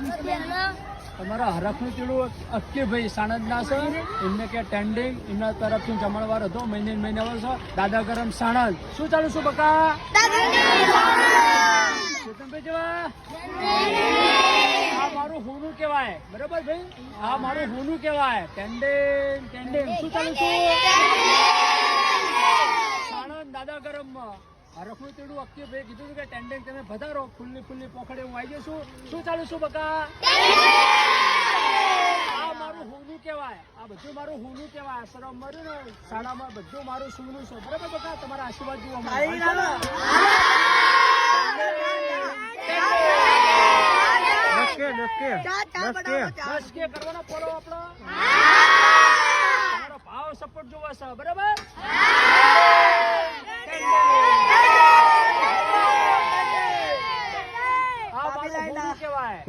તમારા હરખનું ચીડું અક્કી ભાઈ સાણંદ ના છે એમને કે ટેન્ડિંગ એમના તરફથી જમણવાર હતો મહિને વર્ષ દાદા ગરમ સાણંદ શું ચાલુ છું બકા ચેતનભાઈ જેવા આ મારું હોનું કહેવાય બરાબર ભાઈ આ મારું હોનું કહેવાય ટેન્ડિંગ શું ચાલુ છું સાણંદ દાદા ગરમ માં હરખનું ચીડું અક્કી ભાઈ કીધું કે ટેન્ડિંગ તમે વધારો ફૂલ્લી પોખડે હું આવી જઈશું શું ચાલુ છું બકા આ મારું હોનું કહેવાય આ બધું મારું હોનું કહેવાય શરમ મારું ને શાળામાં બધું મારું સોનું છે બરાબર બકા તમારા આશીર્વાદ જોવા કરવાનો પોલો આપણો તમારો ભાવ સપોર્ટ જોવા છે બરાબર આ મારું હોનું કહેવાય